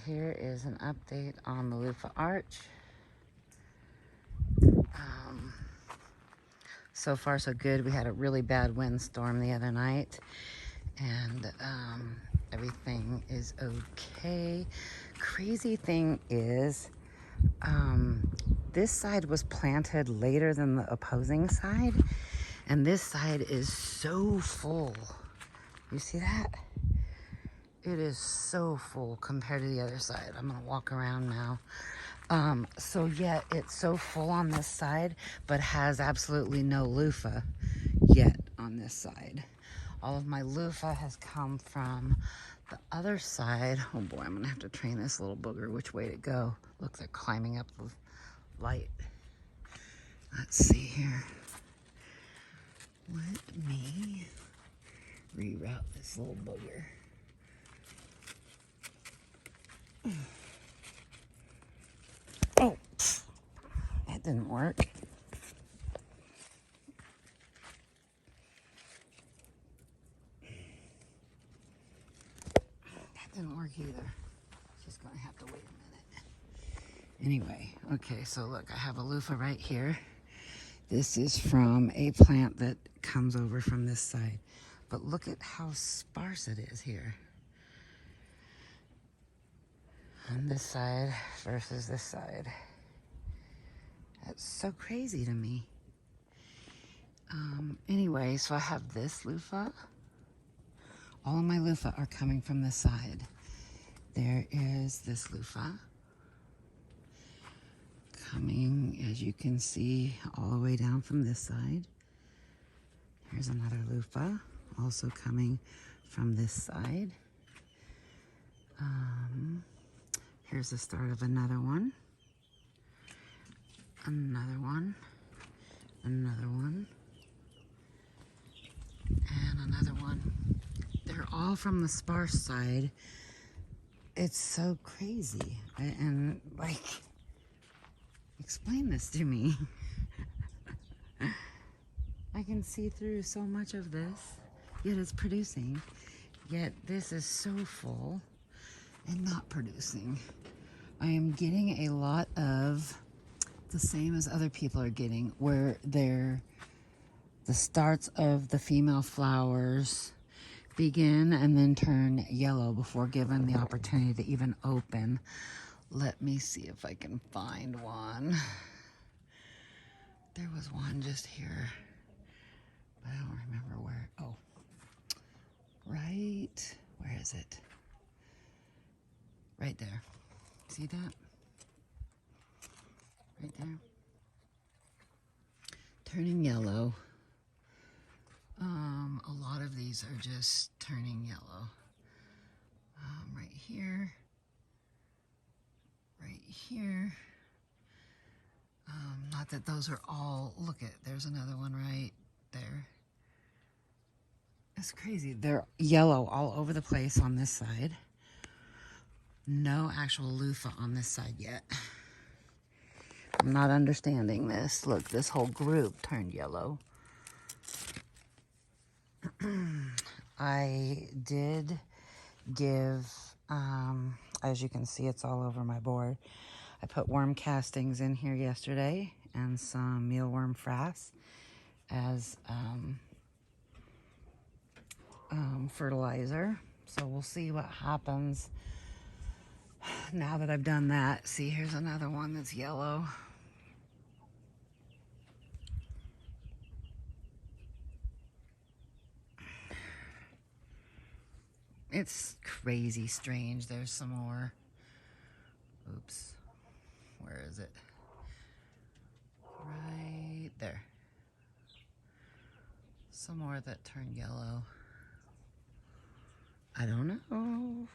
here is an update on the Luffa arch. So far so good. We had a really bad windstorm the other night, and everything is okay. Crazy thing is, this side was planted later than the opposing side, and this side is so full. You see that? It is so full compared to the other side. I'm gonna walk around now. So yeah, it's so full on this side, but has absolutely no loofah yet on this side. All of my loofah has come from the other side. Oh boy, I'm gonna have to train this little booger which way to go. Look, they're climbing up the light. Let's see here. Let me reroute this little booger. Oh, that didn't work. That didn't work either. Just gonna have to wait a minute. Anyway, okay, so look, I have a loofah right here. This is from a plant that comes over from this side. But look at how sparse it is here. On this side versus this side. That's so crazy to me. Anyway, so I have this loofah. All of my loofah are coming from this side. There is this loofah coming, as you can see, all the way down from this side. Here's another loofah, also coming from this side. Here's the start of another one. Another one. Another one. And another one. They're all from the sparse side. It's so crazy. And like, explain this to me. I can see through so much of this, yet it's producing. Yet this is so full and not producing. I am getting a lot of the same as other people are getting, where the starts of the female flowers begin and then turn yellow before given the opportunity to even open. Let me see if I can find one. There was one just here, but I don't remember where. Oh, right, where is it? Right there. See that? Right there. Turning yellow. A lot of these are just turning yellow. Right here. Right here. Not that those are all, look at, there's another one right there. That's crazy. They're yellow all over the place on this side. No actual loofah on this side yet. I'm not understanding this. Look, this whole group turned yellow. I did give, as you can see, it's all over my board. I put worm castings in here yesterday and some mealworm frass as fertilizer. So we'll see what happens now that I've done that. See, here's another one that's yellow. It's crazy strange. There's some more. Oops. Where is it? Right there. Some more that turn yellow. I don't know.